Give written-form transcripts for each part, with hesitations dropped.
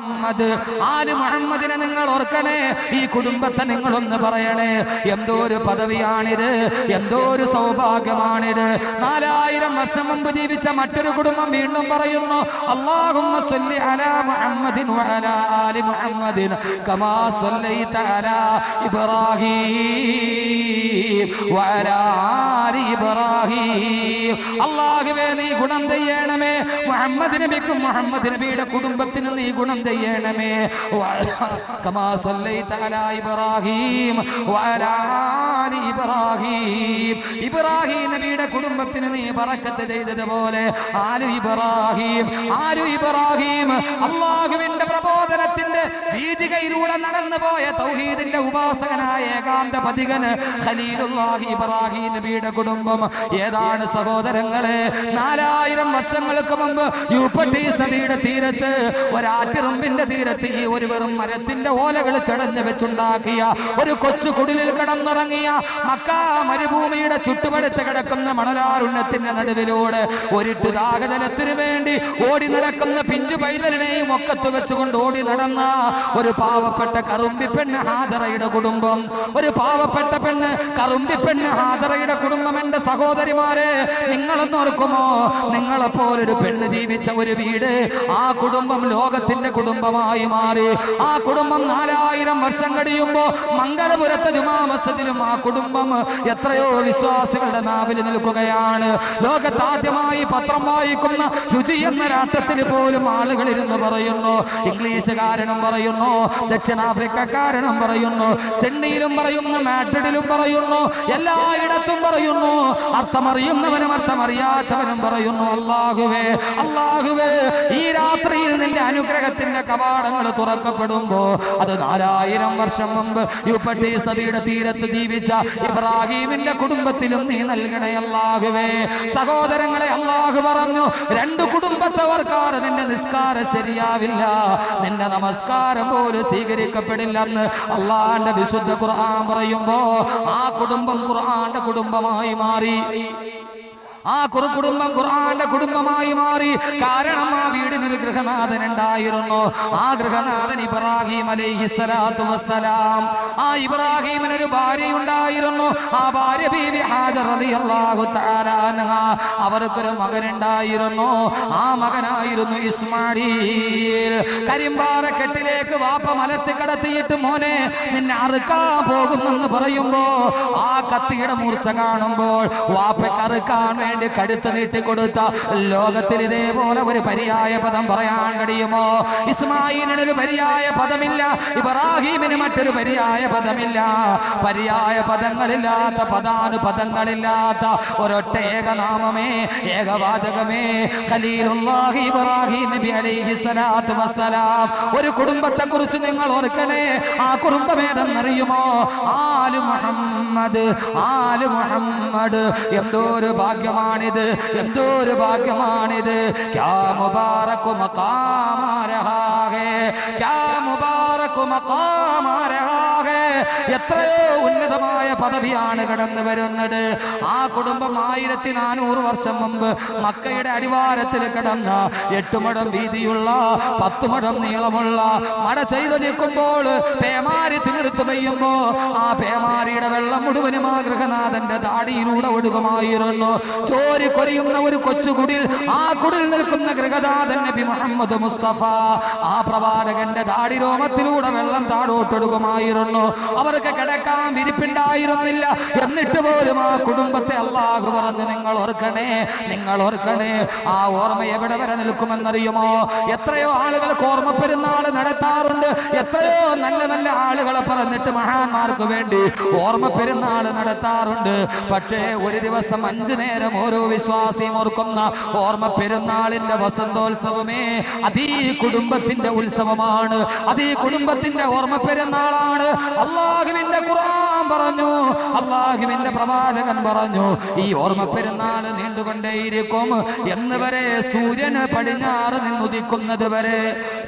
മുഹമ്മദ്. ആല് മുഹമ്മദിനെ നിങ്ങൾ ഓർക്കണേ. ഈ കുടുംബത്തെ നിങ്ങളൊന്ന് പറയണേ. എന്തോ ഒരു പദവിയാണിത്, എന്തോ ഒരു സൗഭാഗ്യമാണിത്. 4000 വർഷം മുമ്പ് ജീവിച്ച മറ്റൊരു കുടുംബം വീണ്ടും പറയുന്നു, അല്ലാഹുമ്മ സ്വല്ലി അലാ മുഹമ്മദിൻ വഅലാ ആലി മുഹമ്മദിൻ കമാ സ്വല്ലൈത അലാ ഇബ്രാഹീം വഅലാ ആലി ഇബ്രാഹീം. അല്ലാഹുവേ നീ ഗുണം ചെയ്യണമേ മുഹമ്മദ് നബിക്കും മുഹമ്മദ് നബിയുടെ കുടുംബത്തിന് നീ ഗുണം ചെയ്യണമേ. കമാ സ്വല്ലൈത അലാ ഇബ്രാഹീം വഅലാ ആലി ഇബ്രാഹീം. ഇബ്രാഹീം നബിയുടെ കുടുംബത്തിന് നീ ബറക്കത്ത് ചെയ്തതുപോലെ ആലു ഇബ്രാഹീം, ആലു ഇബ്രാഹീം അല്ലാഹുവിന്റെ പ്രബോധനത്തിന്റെ വീജികയിലൂടെ നടന്നുപോയ തൗഹീദിന്റെ ഉപാസകനായ ഏകാന്ത പതികന് ഖലീലുല്ലാഹി ഇബ്രാഹീം നബിയുടെ കുടുംബം. ഏതാണ് സഹോദരങ്ങളെ, 4000 വർഷങ്ങൾക്ക് മുമ്പ് യൂഫ്രട്ടീസ് നദിയുടെ തീരത്ത്, ഒരാറ്റിറുമ്പിന്റെ തീരത്ത് ഈ ഒരു വെറും മരത്തിന്റെ ഓലകൾ ചടഞ്ഞു വെച്ചുണ്ടാക്കിയ ഒരു കൊച്ചു കുടിലിൽ കിടന്നിറങ്ങിയ മക്കാ മരുഭൂമിയുടെ ചുറ്റുപടുത്ത് കിടക്കുന്ന മണലാരുണ്യത്തിന്റെ നടുവിലൂടെ ഒരിട്ടു ദാഹജലത്തിനു വേണ്ടി ഓടി നടക്കുന്ന പിഞ്ചു പൈതലിനെയും ഒക്കത്ത് വെച്ചുകൊണ്ട് ഓടി നടന്ന ഒരു പാവപ്പെട്ട കറുമ്പി പെണ്ണ് ഹാജറയുടെ കുടുംബം. ഒരു പാവപ്പെട്ട പെണ്ണ്, കറുമ്പി പെണ്ണ് ഹാജറയുടെ കുടുംബം. എന്റെ സഹോദരിമാരെ, നിങ്ങളൊന്ന് ഓർക്കുമോ? നിങ്ങളെപ്പോലൊരു പെണ്ണ് ജീവിച്ച ഒരു വീട്, ആ കുടുംബം ലോകത്തിന്റെ കുടുംബമായി മാറി. ആ കുടുംബം 4000 വർഷം കഴിയുമ്പോ മംഗലപുരത്തെ ജുമാ മസ്ജിദിലും ആ കുടുംബം എത്രയോ വിശ്വാസികളുടെ നാവിൽ നിൽക്കുകയാണ്. ലോകത്താദ്യമായി പത്രം വായിക്കുന്ന രുചി എന്ന രാഷ്ട്രത്തിൽ പോലും ആളുകൾ ഇരുന്ന് പറയുന്നു, ഇംഗ്ലീഷുകാരനും പറയുന്നു, ദക്ഷിണാഫ്രിക്കക്കാരനും പറയുന്നു, സിഡ്നിയിലും പറയുന്നു, മാഡ്രിഡിലും പറയുന്നു, എല്ലായിടത്തും പറയുന്നു. അർത്ഥമറിയുന്നവനും അർത്ഥമറിയാത്തവനും പറയുന്നു, അല്ലാഹുവേ, അല്ലാഹുവേ, ഈ രാത്രിയിൽ നിന്റെ അനുഗ്രഹത്തിന്റെ കവാടങ്ങൾ തുറക്കപ്പെടുമ്പോ അത് 4000 വർഷം മുമ്പ് യൂഫ്രട്ടീസ് നദിയുടെ തീരത്ത് ജീവിച്ച ഇബ്രാഹീമിന്റെ കുടുംബത്തിലും നീ നൽകണേ അല്ലാഹുവേ. സഹോദരങ്ങളെ, അല്ലാഹു പറഞ്ഞു, 2 കുടുംബത്തെ ഓർക്കാതെ നിന്റെ നിസ്കാരം ശരിയാവില്ല, നിന്റെ നമസ്കാരം പോലും സ്വീകരിക്കപ്പെടില്ലെന്ന് അള്ളാന്റെ വിശുദ്ധ ഖുർആൻ പറയുമ്പോ ആ കുടുംബം ഖുർആന്റെ കുടുംബമായി മാറി. ആ കുടുംബം ഖുർആന്റെ കുടുംബമായി മാറി. കാരണം ആ വീടിനൊരു ഗൃഹനാഥൻ ഉണ്ടായിരുന്നു. ആ ഗൃഹനാഥൻ ഇബ്രാഹീം അലൈഹിസ്സലാത്തു വസ്സലാം. ആ ഇബ്രാഹീമിനൊരു ഭാര്യ ഉണ്ടായിരുന്നു. ആ ഭാര്യ ബീവി ഹാജർ റളിയല്ലാഹു തആല അൻഹ. അവർക്കൊരു മകനുണ്ടായിരുന്നു. ആ മകനായിരുന്നു ഇസ്മാഈൽ. കരിമ്പാറക്കെട്ടിലേക്ക് വാപ്പ മലത്തി കടത്തിയിട്ട്, മോനെ നിന്നെ അറുക്കാൻ പോകുന്നെന്ന് പറയുമ്പോ ആ കത്തിയുടെ മൂർച്ച കാണുമ്പോൾ വാപ്പയ്ക്ക് അറുക്കാൻ കടുത്ത് നീട്ടിക്കൊടുത്ത ലോകത്തിൽ ഇതേപോലെ ഒരു പര്യായ പദം പറയാൻ കഴിയുമോ? ഇസ്മാഈലിന് ഒരു പര്യായ പദമില്ല, ഇബ്രാഹീമിന് മറ്റൊരു പര്യായ പദമില്ല. പര്യായ പദങ്ങളില്ലാത്ത, പദാനുപദങ്ങളില്ലാത്ത ഒരൊറ്റ ഏകനാമമേ, ഏകവാചകമേ, ഖലീലുല്ലാഹി ഇബ്രാഹീം നബി അലൈഹിസ്സലാത്തു വസ്സലാം. ഒരു കുടുംബത്തെ കുറിച്ച് നിങ്ങൾ ഓർക്കണേ. ആ കുടുംബം ഏതെന്നറിയുമോ? ആലു മുഹമ്മദ്, ആലു മുഹമ്മദ്. എന്തോ ഒരു ഭാഗ്യമാണ് ാണിത്, എന്തോ ഒരു ഭാഗ്യമാണിത്. ക്യാ മുബാറക് മഖാം ആ രഹാ ഹേ, ക്യാ മുബാറക് മഖാം ആ രഹാ ഹേ. എത്രയോ ഉന്നതമായ പദവിയാണ് കടന്നു വരുന്നത്. ആ കുടുംബം 1400 വർഷം മുമ്പ് മക്കയുടെ അടിവാരത്തിൽ കിടന്ന 8 മുഴം വീതിയുള്ള 10 മുഴം നീളമുള്ള മഴ ചെയ്തു നിൽക്കുമ്പോൾ പേമാരി തീർത്തു പെയ്യുമ്പോ ആ പേമാരിയുടെ വെള്ളം മുഴുവനും ആ ഗൃഹനാഥന്റെ താടിയിലൂടെ ഒഴുകുമായിരുന്നു. ചോരി കൊരിയുന്ന ഒരു കൊച്ചുകുടിൽ, ആ കുടിൽ നിൽക്കുന്ന ഗൃഹനാഥൻ നബി മുഹമ്മദ് മുസ്തഫ, ആ പ്രവാചകന്റെ താടി രോമത്തിലൂടെ വെള്ളം താഴോട്ടൊഴുകുമായിരുന്നു. അവർക്ക് കിടക്കാൻ വിരിപ്പുണ്ടായിരുന്നില്ല. എന്നിട്ട് പോലും ആ കുടുംബത്തെ അല്ലാഹു പറഞ്ഞു, നിങ്ങൾ ഓർക്കണേ, നിങ്ങൾ ഓർക്കണേ. ആ ഓർമ്മ എവിടെ വരെ നിൽക്കുമെന്നറിയുമോ? എത്രയോ ആളുകൾക്ക് ഓർമ്മ പെരുന്നാൾ നടത്താറുണ്ട്. എത്രയോ നല്ല നല്ല ആളുകളെ പറഞ്ഞിട്ട് മഹാന്മാർക്ക് വേണ്ടി ഓർമ്മ പെരുന്നാൾ നടത്താറുണ്ട്. പക്ഷേ ഒരു ദിവസം 5 നേരം ഓരോ വിശ്വാസിയും ഓർക്കുന്ന ഓർമ്മ പെരുന്നാളിന്റെ വസന്തോത്സവമേ അതീ കുടുംബത്തിന്റെ ഉത്സവമാണ്. അതീ കുടുംബത്തിന്റെ ഓർമ്മ പെരുന്നാളാണ്. അല്ലാഹുവിന്റെ അള്ളാഹുവിന്റെ ഖുർആൻ പറഞ്ഞു, അള്ളാഹുവിന്റെ പ്രവാചകൻ പറഞ്ഞു, ഈ ഓർമ്മ പെരുന്നാൾ നീണ്ടുകൊണ്ടേയിരിക്കും എന്ന് വരെ. സൂര്യൻ പടിഞ്ഞാറ് നിന്നുദിക്കുന്നത് വരെ,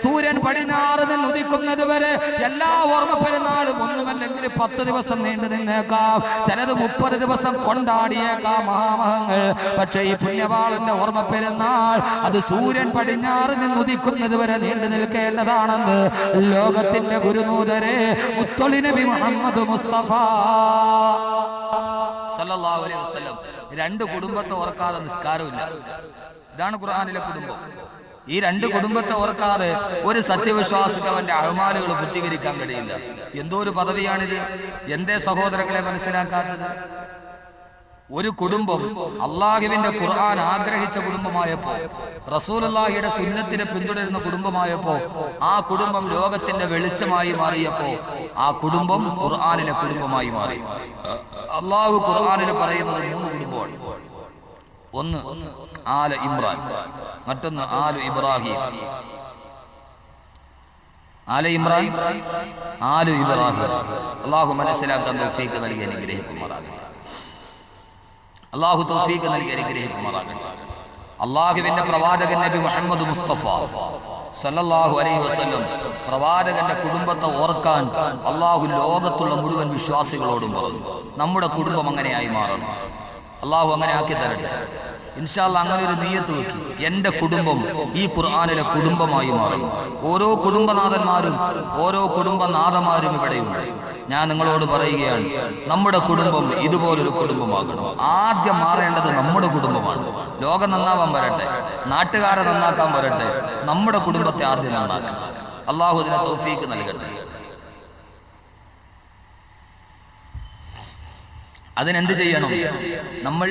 സൂര്യൻ പടിഞ്ഞാറ് നിന്നുദിക്കുന്നത് വരെ എല്ലാ ഓർമ്മ പെരുന്നാളും ഒന്നുമല്ലെങ്കിൽ 10 ദിവസം നീണ്ടു നിന്നേക്കാം, ചിലത് 30 ദിവസം കൊണ്ടാടിയേക്കാം മഹാമഹങ്ങൾ. പക്ഷേ ഈ പുണ്യവാളന്റെ ഓർമ്മ പെരുന്നാൾ അത് സൂര്യൻ പടിഞ്ഞാറ് നിന്നുദിക്കുന്നത് വരെ നീണ്ടു നിൽക്കേണ്ടതാണെന്ന് ലോകത്തിന്റെ ഗുരുനൂതരെ മുത്തൊളി നബി മുഹമ്മദ് മുസ്തഫ സല്ലല്ലാഹു അലൈഹി വസല്ലം. 2 കുടുംബത്തെ ഓർക്കാതെ നിസ്കാരമില്ല. ഇതാണ് ഖുർആനിലെ കുടുംബം. ഈ 2 കുടുംബത്തെ ഓർക്കാതെ ഒരു സത്യവിശ്വാസിക്ക് അവന്റെ അഹ്മാലുകൾ പൂർത്തീകരിക്കാൻ കഴിയില്ല. എന്തോ ഒരു പദവിയാണിത്! എന്തേ സഹോദരങ്ങളെ മനസ്സിലാക്കാത്തത്? ഒരു കുടുംബം അള്ളാഹുവിന്റെ ഖുർആൻ ആഗ്രഹിച്ച കുടുംബമായപ്പോ, റസൂലുള്ളാഹിയുടെ സുന്നത്തിനെ പിന്തുടരുന്ന കുടുംബമായപ്പോ, ആ കുടുംബം ലോകത്തിന്റെ വെളിച്ചമായി മാറിയപ്പോ ആ കുടുംബം ഖുർആനിലെ കുടുംബമായി മാറി. അള്ളാഹു ഖുർആനിൽ പറയുന്നത് 3 കുടുംബമാണ്. ഒന്ന് ആല ഇമ്രാൻ, മറ്റൊന്ന് ആലു ഇബ്രാഹിം. ആല ഇമ്രാൻ, ആലു ഇബ്രാഹിം. അള്ളാഹു മനസ്സിലാക്കാൻ തൗഫീഖ് നൽകി അനുഗ്രഹിക്കുമാറാകട്ടെ. അള്ളാഹു തൗഫീഖ് നൽകി അനുഗ്രഹിക്കുമാറാകട്ടെ. അള്ളാഹുവിന്റെ പ്രവാചകൻ നബി മുഹമ്മദ് മുസ്തഫ സല്ലല്ലാഹു അലൈഹി വസല്ലം പ്രവാചകന്റെ കുടുംബത്തെ ഓർക്കാൻ അള്ളാഹു ലോകത്തുള്ള മുഴുവൻ വിശ്വാസികളോടും പറഞ്ഞു. നമ്മുടെ കുടുംബം അങ്ങനെയായി മാറണം. അള്ളാഹു അങ്ങനെ ആക്കി തരട്ടെ ഇൻഷാ അല്ലാഹ്. അങ്ങനെ ഒരു നിയ്യത്ത് വെക്കി, എന്റെ കുടുംബം ഈ ഖുർആനിലെ കുടുംബമായി മാറണം. ഓരോ കുടുംബനാഥന്മാരും ഓരോ കുടുംബനാഥന്മാരും ഇവിടെയുണ്ട്. ഞാൻ നിങ്ങളോട് പറയുകയാണ്, നമ്മുടെ കുടുംബം ഇതുപോലൊരു കുടുംബമാകണം. ആദ്യം മാറേണ്ടത് നമ്മുടെ കുടുംബമാണ്. ലോകം നന്നാവാൻ വരട്ടെ, നാട്ടുകാരെ നന്നാക്കാൻ വരട്ടെ, നമ്മുടെ കുടുംബത്തെ ആദ്യം നന്നാക്കാം. അള്ളാഹു ഇതിനെ തൗഫീഖ് നൽകട്ടെ. അതിനെന്ത് ചെയ്യണം? നമ്മൾ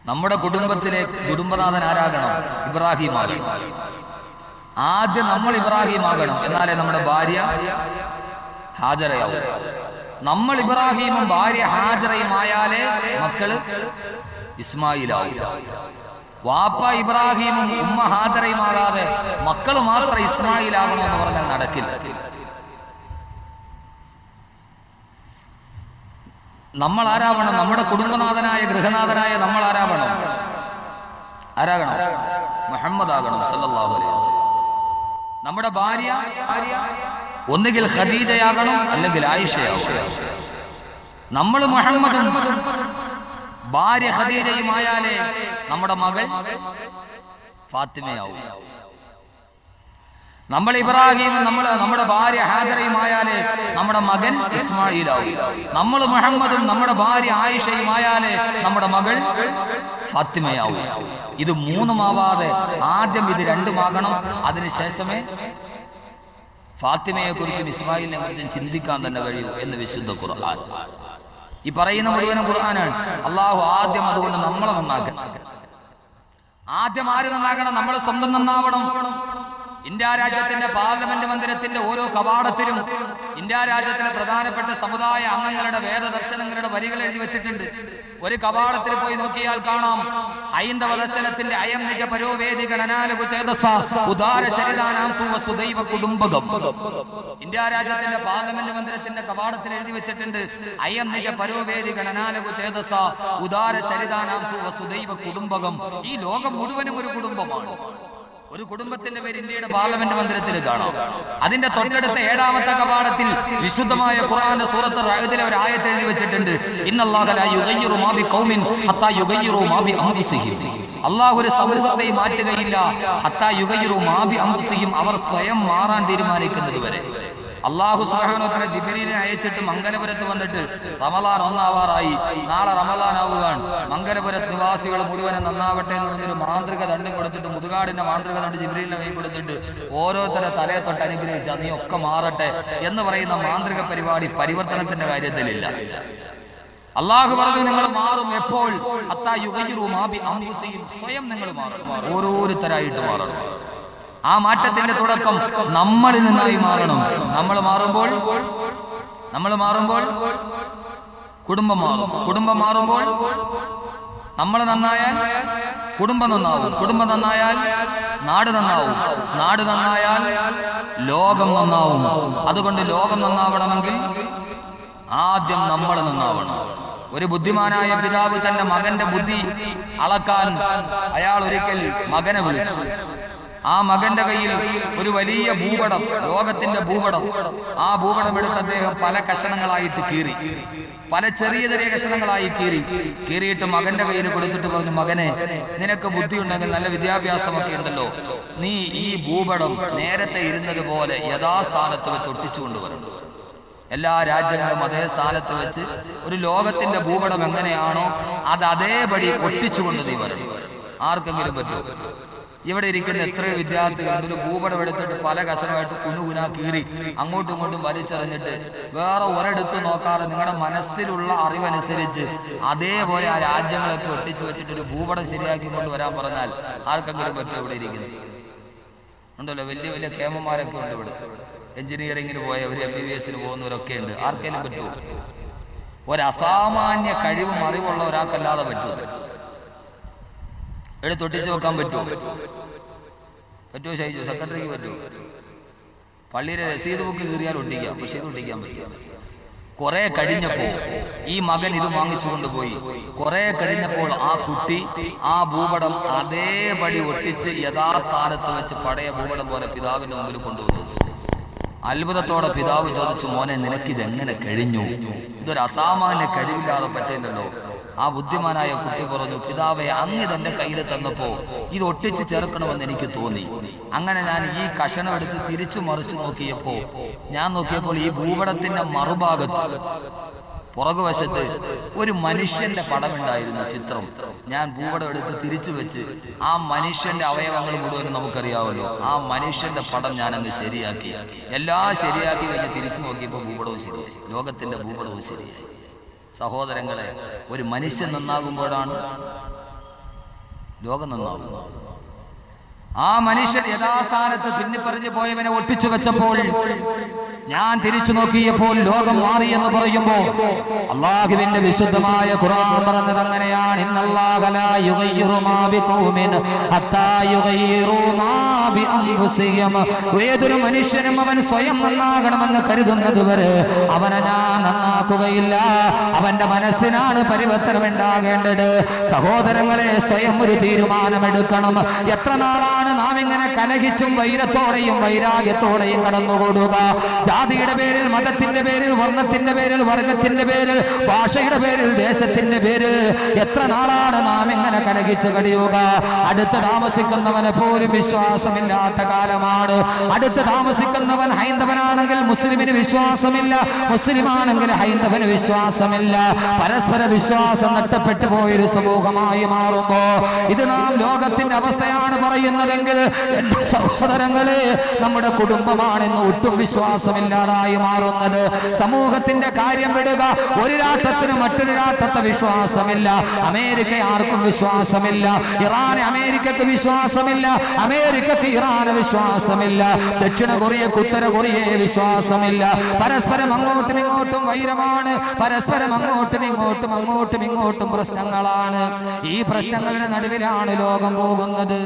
നമ്മുടെ കുടുംബത്തിലെ കുടുംബനാഥൻ ആരാകണം? ഇബ്രാഹിം ആകണം. ആദ്യം നമ്മൾ ഇബ്രാഹിം ആകണം, എന്നാലേ നമ്മുടെ ഭാര്യ ഹാജറയാവും. നമ്മൾ ഇബ്രാഹിമും ഭാര്യ ഹാജറയും ആയാലേ മക്കള് ഇസ്മായിലാവും. വാപ്പ ഇബ്രാഹിമും ഉമ്മ ഹാജറയും ആകാതെ മക്കള് മാത്രം ഇസ്മായിലാകണം എന്ന് പറഞ്ഞാൽ നടക്കില്ല. നമ്മൾ ആരാവണം? നമ്മുടെ കുടുംബനാഥനായ ഗൃഹനാഥനായ നമ്മൾ ആരാവണം? മുഹമ്മദ് ആകണം സല്ലല്ലാഹു അലൈഹി വസല്ലം. നമ്മുടെ ഭാര്യ ഒന്നുകിൽ ഖദീജയാകണം, അല്ലെങ്കിൽ ആയിഷയാകണം. നമ്മൾ മുഹമ്മദും ഭാര്യ ഖദീജയുമായാലേ നമ്മുടെ മകൾ ഫാത്തിമയാവും. നമ്മൾ ഇബ്രാഹിമും നമ്മുടെ ഭാര്യ ഹാജറയുമായാലേ നമ്മുടെ മകൻ ഇസ്മായിലാവും. നമ്മൾ മുഹമ്മദും നമ്മുടെ ഭാര്യ ആയിഷയുമായാലേ നമ്മുടെ മകൾ ഫാത്തിമയാവും. ഇത് 3മാവാതെ ആദ്യം ഇത് 2മാകണം. അതിനുശേഷമേ ഫാത്തിമയെ കുറിച്ചും ഇസ്മായിലിനെ കുറിച്ചും ചിന്തിക്കാൻ തന്നെ കഴിയൂ എന്ന് വിശുദ്ധ ഖുർആൻ. ഈ പറയുന്ന മുഴുവനും ഖുർആനാണ്. അള്ളാഹു ആദ്യം അതുകൊണ്ട് നമ്മളെ നന്നാക്കണം. ആദ്യം ആര് നന്നാകണം? നമ്മൾ സ്വന്തം നന്നാവണം. ഇന്ത്യ രാജ്യത്തിന്റെ പാർലമെന്റ് മന്ദിരത്തിന്റെ ഓരോ കവാടത്തിലും ഇന്ത്യ രാജ്യത്തിലെ പ്രധാനപ്പെട്ട സമുദായ അംഗങ്ങളുടെ വേദദർശനങ്ങളുടെ വരികൾ എഴുതി വെച്ചിട്ടുണ്ട്. ഒരു കവാടത്തിൽ പോയി നോക്കിയാൽ കാണാം, ഹൈന്ദവ ദർശനത്തിന്റെ അയം നിജ പരോവേദി ഗണനാലകു ചേതസ ഉദാര ചരിതാനാം തൂ വസുദൈവ കുടുംബകം. ഇന്ത്യ രാജ്യത്തിന്റെ പാർലമെന്റ് മന്ദിരത്തിന്റെ കവാടത്തിൽ എഴുതി വെച്ചിട്ടുണ്ട്, അയം നിജ പരോവേദി ഗണനാലകു ചേതസ ഉദാര ചരിതാനാം തൂ വസുദൈവ കുടുംബകം. ഈ ലോകം മുഴുവനും ഒരു കുടുംബമാണ്. ഒരു കുടുംബത്തിന്റെ പേര് ഇന്ത്യയുടെ പാർലമെന്റ് മന്ദിരത്തിൽ കാണാം. അതിന്റെ തൊട്ടടുത്ത 7ാമത്തെ കവാടത്തിൽ വിശുദ്ധമായ ഖുർആന്റെ സൂറത്ത് റഅദിലെ ഒരു ആയത്ത് എഴുതി വെച്ചിട്ടുണ്ട്, ഇന്നല്ലാഹ ലാ യുഗയ്യിറു മാ ബിഖൗമിൻ ഹത്താ യുഗയ്യിറു മാ ബി അൻഫുസിഹിം. അല്ലാഹു ഒരു സമൂഹത്തെ മാറ്റുകയില്ല, ഹത്താ യുഗയ്യിറു മാ ബി അൻഫുസിഹിം, അവർ സ്വയം മാറാൻ തീരുമാനിക്കുന്നത് വരെ. അല്ലാഹു സുബ്ഹാനഹു വ തആല ജിബ്രീലിനെ അയച്ചിട്ട് മംഗലപുരത്ത് വന്നിട്ട് റമളാൻ 1 ആവാറായി, നാളെ റമളാൻ ആവുകയാണ്, മംഗലപുരത്ത് നിവാസികൾ മുഴുവനും നന്നാവട്ടെ എന്ന് പറഞ്ഞൊരു മാന്ത്രിക ദണ്ഡം കൊടുത്തിട്ട്, മുതുകാടിന്റെ മാന്ത്രിക ദണ്ഡ് ജിബ്രീലിന്റെ കൈ കൊടുത്തിട്ട് ഓരോരുത്തരെ തലയെ തൊട്ട് അനുഗ്രഹിച്ച് നീ ഒക്കെ മാറട്ടെ എന്ന് പറയുന്ന മാന്ത്രിക പരിപാടി പരിവർത്തനത്തിന്റെ കാര്യത്തിലില്ല. അള്ളാഹു പറഞ്ഞു, നിങ്ങൾ മാറും. എപ്പോൾ? ഹത്താ യുഗയ്യിറു മാ ബി അൻഫുസിഹിം, സ്വയം നിങ്ങൾ മാറും. ഓരോരുത്തരായിട്ട് മാറണം. ആ മാറ്റത്തിന്റെ തുടക്കം നമ്മളിൽ നിന്നായി മാറണം. നമ്മൾ മാറുമ്പോൾ കുടുംബം മാറും. കുടുംബം മാറുമ്പോൾ നമ്മൾ നന്നായാൽ കുടുംബം നന്നാവും, കുടുംബം നന്നായാൽ നാട് നന്നാവും, നാട് നന്നായാൽ ലോകം നന്നാവും. അതുകൊണ്ട് ലോകം നന്നാവണമെങ്കിൽ ആദ്യം നമ്മൾ നന്നാവണം. ഒരു ബുദ്ധിമാനായ പിതാവ് തന്റെ മകന്റെ ബുദ്ധി അളക്കാൻ അയാൾ ഒരിക്കൽ മകനെ വിളിച്ചു. ആ മകന്റെ കയ്യിൽ ഒരു വലിയ ഭൂപടം, ലോകത്തിന്റെ ഭൂപടം, ആ ഭൂപടം എടുത്ത് അദ്ദേഹം പല കഷണങ്ങളായിട്ട് കീറി, പല ചെറിയ ചെറിയ കഷണങ്ങളായി കീറിയിട്ട് മകന്റെ കയ്യിൽ കൊടുത്തിട്ട് പറഞ്ഞു, മകനെ, നിനക്ക് ബുദ്ധിയുണ്ടെങ്കിൽ, നല്ല വിദ്യാഭ്യാസമൊക്കെ ഉണ്ടല്ലോ, നീ ഈ ഭൂപടം നേരത്തെ ഇരുന്നത് പോലെ യഥാസ്ഥാനത്ത് വെച്ച് ഒട്ടിച്ചു കൊണ്ടുവരണം. എല്ലാ രാജ്യങ്ങളും അതേ സ്ഥാനത്ത് വെച്ച് ഒരു ലോകത്തിന്റെ ഭൂപടം എങ്ങനെയാണോ അത് അതേപടി ഒട്ടിച്ചുകൊണ്ട് നീ വരണം. ആർക്കെങ്കിലും പറ്റുമോ? ഇവിടെ ഇരിക്കുന്ന എത്രയോ വിദ്യാർത്ഥികൾ ഒരു ഭൂപടം എടുത്തിട്ട് പല കഷണമായിട്ട് കുനുകുനാ കീറി അങ്ങോട്ടും ഇങ്ങോട്ടും വലിച്ചെറിഞ്ഞിട്ട് വേറെ ഒരിടത്ത് നോക്കാതെ നിങ്ങളുടെ മനസ്സിലുള്ള അറിവനുസരിച്ച് അതേപോലെ ആ രാജ്യങ്ങളൊക്കെ ഒട്ടിച്ചു വെച്ചിട്ട് ഒരു ഭൂപടം ശരിയാക്കി കൊണ്ടുവരാൻ പറഞ്ഞാൽ ആർക്കെങ്കിലും പറ്റുമോ? ഇവിടെ ഇരിക്കുന്നത് ഉണ്ടല്ലോ, വലിയ വലിയ കേമന്മാരൊക്കെ ഉണ്ട് ഇവിടെ, എഞ്ചിനീയറിംഗിന് പോയവർ, MBBS പോകുന്നവരൊക്കെ ഉണ്ട്. ആർക്കെങ്കിലും പറ്റുമോ? ഒരസാമാന്യ കഴിവും അറിവുള്ള ഒരാൾക്കല്ലാതെ പറ്റുമോ? എടുത്തൊട്ടിച്ച് വെക്കാൻ പറ്റുമോ? പറ്റുമോ ഷൈജു? സെക്രട്ടറിക്ക് പറ്റുമോ? പള്ളിയിലെ രസീത് ബുക്ക് കീറിയാൽ ഒട്ടിക്കാം, പക്ഷെ ഇത് ഒട്ടിക്കാൻ പറ്റില്ല. കുറെ കഴിഞ്ഞപ്പോൾ ഈ മകൻ ഇത് വാങ്ങിച്ചു കൊണ്ടുപോയി. കുറെ കഴിഞ്ഞപ്പോൾ ആ കുട്ടി ആ ഭൂപടം അതേപടി ഒട്ടിച്ച് യഥാസ്ഥാനത്ത് വെച്ച് പഴയ ഭൂപടം പോലെ പിതാവിന്റെ മുമ്പിൽ കൊണ്ടുവന്നു വെച്ചു. അത്ഭുതത്തോടെ പിതാവ് ചോദിച്ചു, മോനെ, നിനക്കിതെങ്ങനെ കഴിഞ്ഞു? ഇതൊരു അസാമാന്യ കഴിവില്ലാതെ പറ്റില്ലല്ലോ. ആ ബുദ്ധിമാനായ കുട്ടി പറഞ്ഞു, പിതാവെ, അങ്ങ് ഇതെന്റെ കയ്യിൽ തന്നപ്പോ ഇത് ഒട്ടിച്ച് ചേർക്കണമെന്ന് എനിക്ക് തോന്നി. അങ്ങനെ ഞാൻ ഈ കഷണം എടുത്ത് തിരിച്ചു മറിച്ചു നോക്കിയപ്പോൾ ഈ ഭൂപടത്തിന്റെ മറുഭാഗത്ത് പുറകുവശത്ത് ഒരു മനുഷ്യന്റെ പടമുണ്ടായിരുന്നു, ചിത്രം. ഞാൻ ഭൂപടം എടുത്ത് തിരിച്ചു വെച്ച് ആ മനുഷ്യന്റെ അവയവങ്ങൾ മുഴുവനും നമുക്കറിയാമല്ലോ, ആ മനുഷ്യന്റെ പടം ഞാൻ അങ്ങ് ശരിയാക്കി. എല്ലാം ശരിയാക്കി കഴിഞ്ഞ് തിരിച്ചു നോക്കിയപ്പോൾ ഭൂപടവും ശരിയായി, ലോകത്തിന്റെ ഭൂപടവും ശരിയായി. സഹോദരങ്ങളെ, ഒരു മനുഷ്യൻ നന്നാകുമ്പോഴാണ് ലോകം നന്നാകുന്നത്. ആ മനുഷ്യൻ യഥാസ്ഥാനത്ത് പിന്നിപ്പറിഞ്ഞു പോയവനെ ഒട്ടിച്ചു വെച്ചപ്പോൾ ഞാൻ തിരിച്ചു നോക്കിയപ്പോൾ ലോകം മാറി എന്ന് പറയുമ്പോ അല്ലാഹുവിന്റെ വിശുദ്ധമായ ഖുർആൻ പറഞ്ഞത് അങ്ങനെയാണ്. ഇന്നല്ലാഹ ലാ യുഗയ്യിറു മാ ബിഖൗമിൻ ഹത്താ യുഗയ്യിറു മാ ബിഅൻഫുസിഹിം. ഏതൊരു മനുഷ്യനും അവൻ സ്വയം നന്നാകണമെന്ന് കരുതുന്നത് വരെ അവനെ ഞാൻ നന്നാക്കുകയില്ല. അവന്റെ മനസ്സിനാണ് പരിവർത്തനം ഉണ്ടാകേണ്ടത്. സഹോദരങ്ങളെ, സ്വയം ഒരു തീരുമാനമെടുക്കണം. എത്ര നാളാണ് നാം ഇങ്ങനെ കലഹിച്ചും വൈരത്തോടെയും വൈരാഗ്യത്തോടെയും കടന്നുകൂടുക? ജാതിയുടെ പേരിൽ, മതത്തിന്റെ പേരിൽ, വർണ്ണത്തിന്റെ പേരിൽ, വർഗത്തിന്റെ പേരിൽ, ഭാഷയുടെ പേരിൽ, ദേശത്തിന്റെ പേരിൽ എത്ര നാളാണ് നാം ഇങ്ങനെ കലഹിച്ച് കഴിയുക? അടുത്ത് താമസിക്കുന്നവനെ പോലും വിശ്വാസമില്ലാത്ത കാലമാണ്. അടുത്ത് താമസിക്കുന്നവൻ ഹൈന്ദവനാണെങ്കിൽ മുസ്ലിമിന് വിശ്വാസമില്ല, മുസ്ലിമാണെങ്കിൽ ഹൈന്ദവന് വിശ്വാസമില്ല. പരസ്പര വിശ്വാസം നഷ്ടപ്പെട്ടു പോയൊരു സമൂഹമായി മാറുമ്പോ ഇത് നാം ലോകത്തിന്റെ അവസ്ഥയാണ് പറയുന്നതെങ്കിൽ, എന്റെ സഹോദരങ്ങളെ, നമ്മുടെ കുടുംബമാണെന്ന് ഒട്ടും വിശ്വാസമില്ലാതായി മാറുന്നത്. സമൂഹത്തിന്റെ കാര്യം വിടുക, ഒരു രാഷ്ട്രത്തിന് മറ്റൊരു രാഷ്ട്രത്തെ വിശ്വാസമില്ല. അമേരിക്ക ആർക്കും വിശ്വാസമില്ല, ഇറാന് അമേരിക്കക്ക് വിശ്വാസമില്ല, അമേരിക്കക്ക് ഇറാന് വിശ്വാസമില്ല, ദക്ഷിണ കൊറിയക്ക് ഉത്തര കൊറിയയെ വിശ്വാസമില്ല. പരസ്പരം അങ്ങോട്ടും ഇങ്ങോട്ടും വൈരമാണ്, പരസ്പരം അങ്ങോട്ടും ഇങ്ങോട്ടും പ്രശ്നങ്ങളാണ്. ഈ പ്രശ്നങ്ങളുടെ നടുവിലാണ് ലോകം പോകുന്നത്.